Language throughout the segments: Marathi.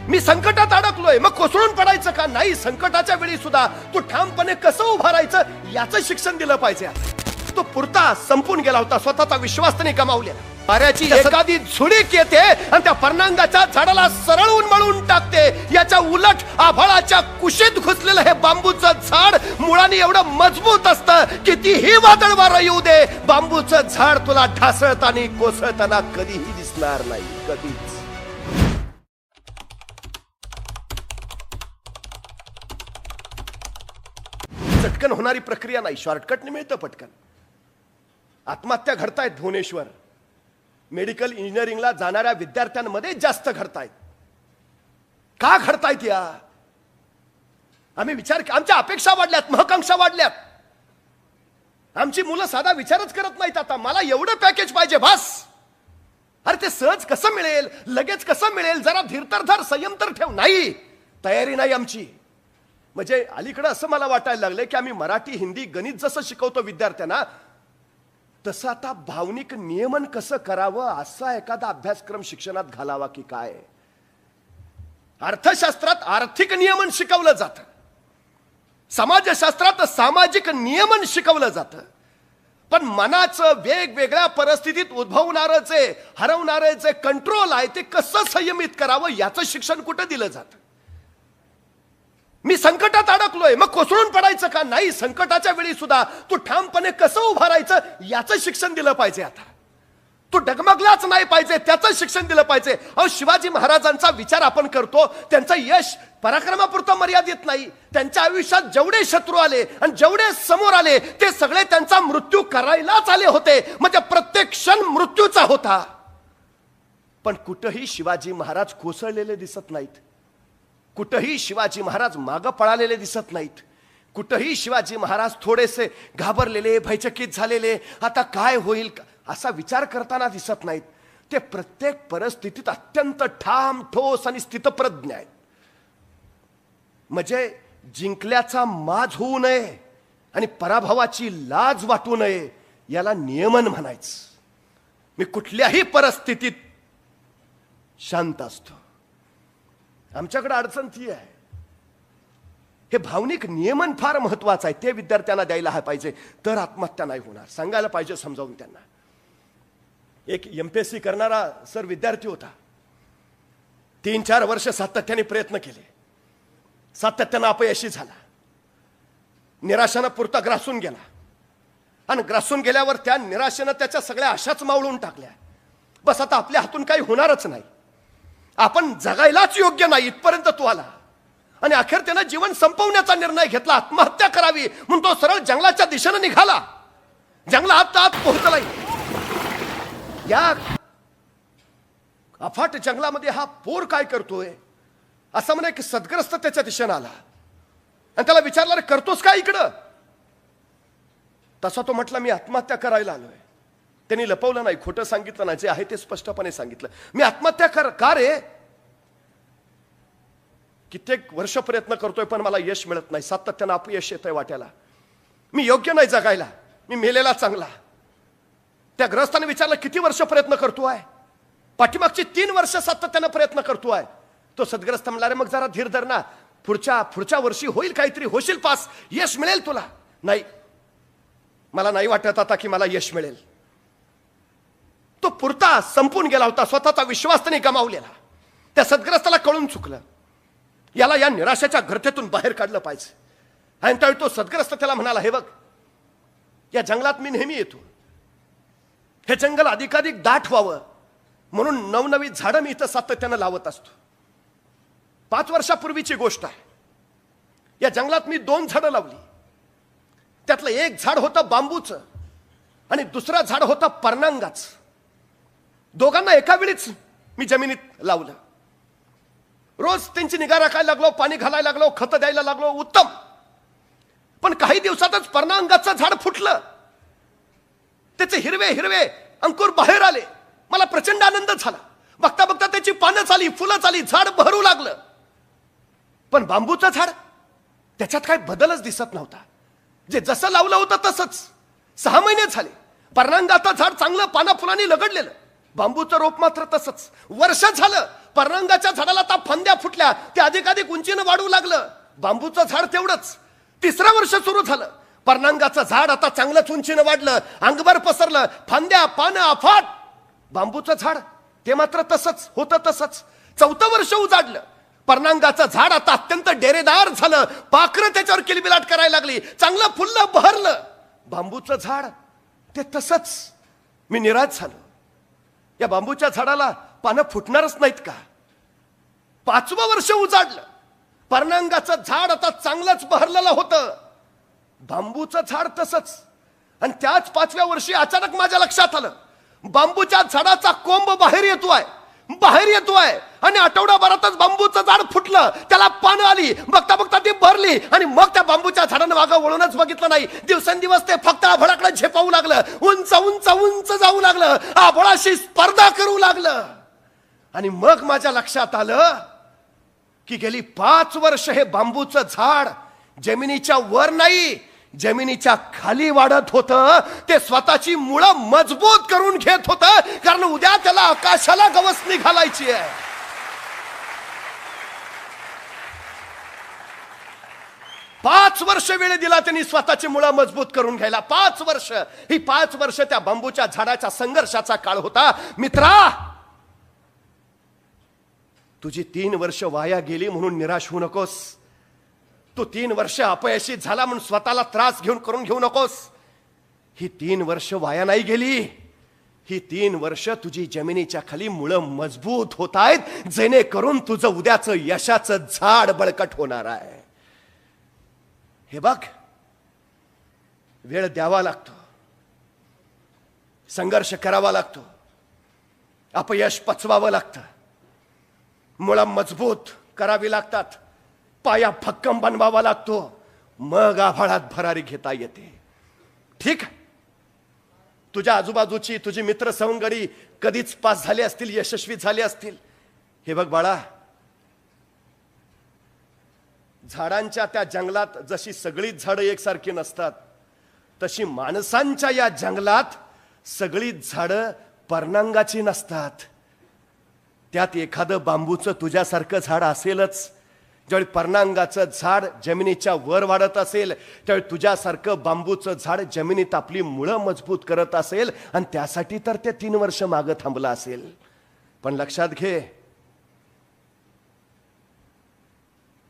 मी संकटात अडकलोय, मग कोसळून पडायचं का नाही? संकटाच्या वेळी सुद्धा तू ठामपणे कसं उभा राहायचं याचं शिक्षण दिलं पाहिजे. तो पुरता संपून गेला होता, स्वतःचा विश्वास त्याने गमावलेला. वाऱ्याची एखादी झुळीक येते आणि त्या पर्णांगाच्या झाडाला सरळ उन्मळून टाकते. याच्या उलट आभाळाच्या कुशीत घुसलेलं हे बांबूचं झाड मुळाने एवढं मजबूत असतं, कितीही वादळ वारं येऊ दे, बांबूचं झाड तुला ढासळताना कोसळताना कधीही दिसणार नाही, कधीच. चटकन होणारी प्रक्रिया नाही, शॉर्टकटने मिळतं पटकन. आत्महत्या घडतायत भुवनेश्वर. मेडिकल इंजिनिअरिंगला जाणाऱ्या विद्यार्थ्यांमध्ये जास्त घडतायत. का घडतायत या? आम्ही आमच्या अपेक्षा वाढल्यात, महकांक्षा वाढल्यात. आमची मुलं साधा विचारच करत नाहीत. आता मला एवढं पॅकेज पाहिजे बस. अरे ते सहज कसं मिळेल, लगेच कसं मिळेल? जरा धीर तर धर, संयम तर ठेव. नाही, तयारी नाही आमची. म्हणजे अलीकडे असं मला वाटायला लागलं की आम्ही मराठी, हिंदी, गणित जसं शिकवतो विद्यार्थ्यांना, तसं आता भावनिक नियमन कसं करावं असा एखादा अभ्यासक्रम शिक्षणात घालावा की काय? अर्थशास्त्रात आर्थिक नियमन शिकवलं जातं, समाजशास्त्रात सामाजिक नियमन शिकवलं जातं, पण मनाचं वेगवेगळ्या परिस्थितीत उद्भवणारं जे हरवणारं जे कंट्रोल आहे ते कसं संयमित करावं याचं शिक्षण कुठं दिलं जातं? मी संकटात अडकलोय, मग कोसळून पडायचं का नाही? संकटाच्या वेळी सुद्धा तू ठामपणे कसं उभा राहायचं याचं शिक्षण दिलं पाहिजे. आता तू डगमगलाच नाही पाहिजे, त्याचं शिक्षण दिलं पाहिजे. अहो, शिवाजी महाराजांचा विचार आपण करतो, त्यांचं यश पराक्रमापुरतं मर्यादित नाही. त्यांच्या आयुष्यात जेवढे शत्रू आले आणि जेवढे समोर आले ते सगळे त्यांचा मृत्यू करायलाच आले होते. म्हणजे प्रत्येक क्षण मृत्यूचा होता. पण कुठंही शिवाजी महाराज कोसळलेले दिसत नाहीत. कुठंही शिवाजी महाराज मागं पळालेले दिसत नाहीत. कुठंही शिवाजी महाराज थोडेसे घाबरलेले, भयचकित झालेले, आता काय होईल असा विचार करताना दिसत नाहीत. ते प्रत्येक परिस्थितीत अत्यंत ठाम, ठोस आणि स्थितप्रज्ञ आहेत. म्हणजे जिंकल्याचा माज होऊ नये आणि पराभवाची लाज वाटू नये याला नियमन म्हणायचं. मी कुठल्याही परिस्थितीत शांत असतो. आमच्याकडे अडचण ती आहे. हे भावनिक नियमन फार महत्वाचं आहे, ते विद्यार्थ्यांना द्यायला पाहिजे, तर आत्महत्या नाही होणार. सांगायला पाहिजे समजावून त्यांना. एक एमपीएससी करणारा सर विद्यार्थी होता. 3-4 वर्ष सातत्याने प्रयत्न केले, सातत्यानं अपयशी झाला. निराशानं पुरता ग्रासून गेला आणि ग्रासून गेल्यावर त्या निराशेनं त्याच्या सगळ्या आशाच मावळून टाकल्या. बस आता आपल्या हातून काही होणारच नाही, आपण जगायलाच योग्य नाही इथपर्यंत तो आला. आणि अखेर त्यानं जीवन संपवण्याचा निर्णय घेतला, आत्महत्या करावी म्हणून तो सरळ जंगलाच्या दिशेने निघाला. जंगलात आत पोहोचला. या अफाट जंगलामध्ये हा पोर काय करतोय असं म्हणे की सदग्रस्त त्याच्या दिशेने आला आणि त्याला विचारलं, करतोस काय इकडं? तसा तो म्हटला, मी आत्महत्या करायला आलोय. त्यांनी लपवलं नाही, खोटं सांगितलं नाही, जे आहे ते स्पष्टपणे सांगितलं. मी आत्महत्या का रे? कित्येक वर्ष प्रयत्न करतोय पण मला यश मिळत नाही, सातत्यानं अपयश येतंय वाट्याला. मी योग्य नाही जगायला, मी मेलेला चांगला. त्या ग्रस्ताने विचारलं, किती वर्ष प्रयत्न करतोय? पाठीमागची 3 वर्ष सातत्यानं प्रयत्न करतोय. तो सदग्रस्त म्हणला, रे मग जरा धीर धर ना, पुढच्या वर्षी होईल काहीतरी, होशील पास, यश मिळेल तुला. नाही, मला नाही वाटत आता की मला यश मिळेल. तो पुरता संपून गेला होता, स्वतःचा विश्वास त्याने गमावलेला. त्या सदग्रस्ताला कळून चुकलं, याला या निराशेच्या गर्तेतून बाहेर काढलं पाहिजे. आणि त्यावेळी तो सदग्रस्त त्याला म्हणाला, हे बघ, या जंगलात मी नेहमी येतो, हे जंगल अधिकाधिक दाट व्हावं म्हणून नवनवी झाडं मी इथं सातत्यानं लावत असतो. 5 वर्षापूर्वीची गोष्ट आहे. या जंगलात मी 2 झाडं लावली. त्यातलं एक झाड होतं बांबूचं आणि दुसरं झाड होतं पर्णांगाचं. दोघांना एका वेळीच मी जमिनीत लावलं. रोज त्यांची निगा राखायला लागलो, पाणी घालायला लागलो, खत द्यायला लागलो, उत्तम. पण काही दिवसातच पर्णांगाचं झाड फुटलं. त्याचे हिरवे हिरवे अंकुर बाहेर आले. मला प्रचंड आनंद झाला. बघता बघता त्याची पानं चाली, फुलं चाली, झाड बहरू लागलं. पण बांबूचं झाड, त्याच्यात काही बदलच दिसत नव्हता. जे जसं लावलं होतं तसंच. 6 महिने झाले, पर्णांगाचं झाड चांगलं पाना फुलांनी लगडलेलं, बांबूचं रोप मात्र तसंच. वर्ष झालं, पर्णंगाच्या झाडाला आता फांद्या फुटल्या, ते अधिकाधिक उंचीनं वाढू लागलं. बांबूचं झाड तेवढंच. 3रं वर्ष सुरू झालं. पर्णंगाचं झाड आता चांगलंच उंचीनं वाढलं, अंगभर पसरलं, फांद्या पानं अफाट. बांबूचं झाड ते मात्र तसंच होतं, तसंच. 4थं वर्ष उजाडलं. पर्णंगाचं झाड आता अत्यंत डेरेदार झालं, पाखरं त्याच्यावर किलबिलाट करायला लागली, चांगलं फुललं बहरलं. बांबूचं झाड ते तसंच. मी निराश झालो. या बांबूच्या झाडाला पानं फुटणारच नाहीत का? 5वं वर्ष उजाडलं. पर्णंगाचं झाड आता चांगलंच बहरलेलं होतं, बांबूचं झाड तसंच. आणि त्याच 5व्या वर्षी अचानक माझ्या लक्षात आलं, बांबूच्या झाडाचा कोंब बाहेर येतोय आणि आठवडाभरातच बांबूचं झाड फुटलं, त्याला पानं आली, बघता बघता ती भरली. आणि मग त्या बांबूच्या झाडानं मागं वळूनच बघितलं नाही. दिवसेंदिवस ते फक्त आभाळाकडे झेपावू लागलं, उंच उंच उंच जाऊ लागलं, आभाळाशी स्पर्धा करू लागलं. आणि मग माझ्या लक्षात आलं की गेली 5 वर्ष हे बांबूचं झाड जमिनीच्या वर नाही, जमिनीच्या खाली वाढत होतं. ते स्वतःची मुळं मजबूत करून घेत होतं, कारण उद्या त्याला आकाशाला गवसणी घालायची आहे. 5 वर्ष वेळ दिला त्यांनी स्वतःची मुळं मजबूत करून घ्यायला. 5 वर्ष. ही 5 वर्ष त्या बांबूच्या झाडाच्या संघर्षाचा काळ होता. मित्रा, तुझी 3 वर्ष वाया गेली म्हणून निराश होऊ नकोस. तू 3 वर्ष अपयशी झाला म्हणून स्वतःला त्रास करून घेऊ नकोस. ही 3 वर्ष वाया नाही गेली. ही 3 वर्ष तुझी जमिनीच्या खाली मुळं मजबूत होत आहेत, जेणेकरून तुझं उद्याचं यशाचं झाड बळकट होणार आहे. हे बघ, वेळ द्यावा लागतो, संघर्ष करावा लागतो, अपयश पचवावं लागतं, मुळं मजबूत करावी लागतात, पाया भक्कम बनवावा लागतो, मग आभाळात भरारी घेता येते. ठीक आहे, तुझ्या आजूबाजूची तुझी मित्र सवंगडी कधीच पास झाले असतील, यशस्वी झाले असतील. हे बघ बाळा, झाडांच्या त्या जंगलात जशी सगळीच झाडं एकसारखी नसतात, तशी माणसांच्या या जंगलात सगळीच झाडं पर्णंगाची नसतात. त्यात एखादं बांबूचं तुझ्यासारखं झाड असेलच. ज्यावेळी पर्णंगाचं झाड जमिनीच्या वर वाढत असेल, त्यावेळी तुझ्यासारखं बांबूचं झाड जमिनीत आपली मुळं मजबूत करत असेल, आणि त्यासाठी तर ते 3 वर्ष मागं थांबलं असेल. पण लक्षात घे,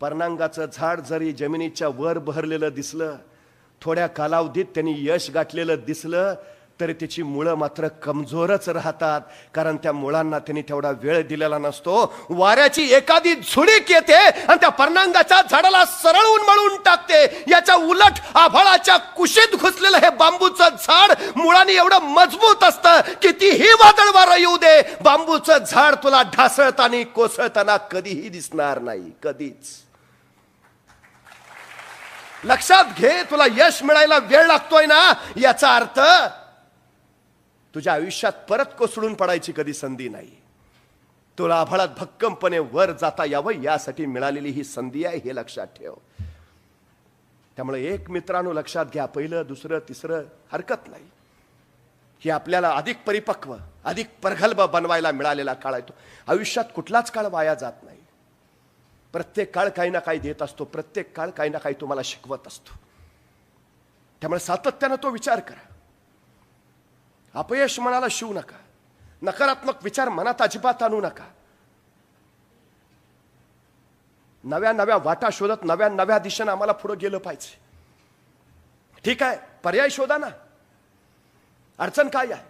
पर्णंगाचं झाड जरी जमिनीच्या वर बहरलेलं दिसलं, थोड्या कालावधीत त्यांनी यश गाठलेलं दिसलं, तरी त्याची मुळं मात्र कमजोरच राहतात, कारण त्या मुळांना त्यांनी तेवढा वेळ दिलेला नसतो. वाऱ्याची एखादी झुळीक येते आणि त्या पर्णंगाच्या झाडाला सरळ उन्मळून टाकते. याच्या उलट आभाळाच्या कुशीत घुसलेलं हे बांबूचं झाड मुळांनी एवढं मजबूत असतं, कितीही वादळ वारं येऊ दे, बांबूचं झाड तुला ढासळताना कोसळताना कधीही दिसणार नाही, कधीच. लक्षात घे, तुला यश मिळायला वेळ लागतोय ना, याचा अर्थ तुझ्या आयुष्यात परत कोसळून पडायची कधी संधी नाही. तुला आभाळात भक्कमपणे वर जाता यावं यासाठी मिळालेली ही संधी आहे, हे लक्षात ठेव. त्यामुळे एक मित्रांनो लक्षात घ्या, 1, 2, 3 हरकत नाही. ही आपल्याला अधिक परिपक्व, अधिक प्रगल्भ बनवायला मिळालेला काळ आहे. तो आयुष्यात कुठलाच काळ वाया जात नाही. प्रत्येक काळ काही ना काही देत असतो, प्रत्येक काळ काही ना काही तुम्हाला शिकवत असतो. त्यामुळे सातत्यानं तो विचार करा. अपयश मनाला शिवू नका, नकारात्मक विचार मनात अजिबात आणू नका. नव्या नव्या वाटा शोधत नव्या नव्या दिशेनं आम्हाला पुढे गेलं पाहिजे. ठीक आहे, पर्याय शोधा ना. अडचण काय आहे?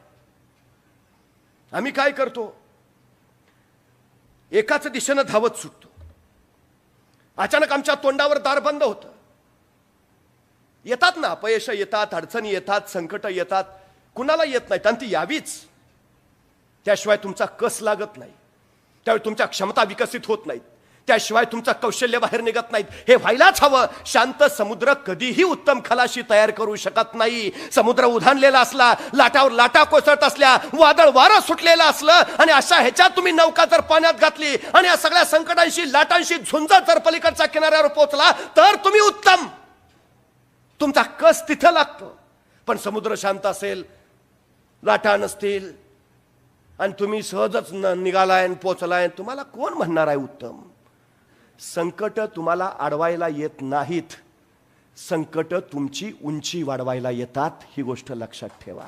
आम्ही काय करतो, एकाच दिशेनं धावत सुटतो. अचानक आमच्या तोंडावर दार बंद होतं. येतात ना अपयश, येतात अडचणी, येतात संकट येतात, कुणाला येत नाहीत, आणि ती यावीच. त्याशिवाय तुमचा कस लागत नाही, त्यावेळी तुमच्या क्षमता विकसित होत नाहीत, त्याशिवाय तुमचं कौशल्य बाहेर निघत नाहीत. हे व्हायलाच हवं. शांत समुद्र कधीही उत्तम खलाशी तयार करू शकत नाही. समुद्र उधाणलेला असला, लाटावर लाटा कोसळत असल्या, वादळ वारं सुटलेलं असलं, आणि अशा ह्याच्यात तुम्ही नौका जर पाण्यात घातली आणि या सगळ्या संकटांशी लाटांशी झुंजत जर पलीकडच्या किनाऱ्यावर पोहोचला, तर तुम्ही उत्तम. तुमचा कस तिथं लागतो. पण समुद्र शांत असेल, लाटा नसतील, आणि तुम्ही सहजच निघालाय आणि पोचलाय, तुम्हाला कोण म्हणणार आहे उत्तम? संकट तुम्हाला अडवायला येत नाहीत, संकट तुमची उंची वाढवायला येतात, ही गोष्ट लक्षात ठेवा.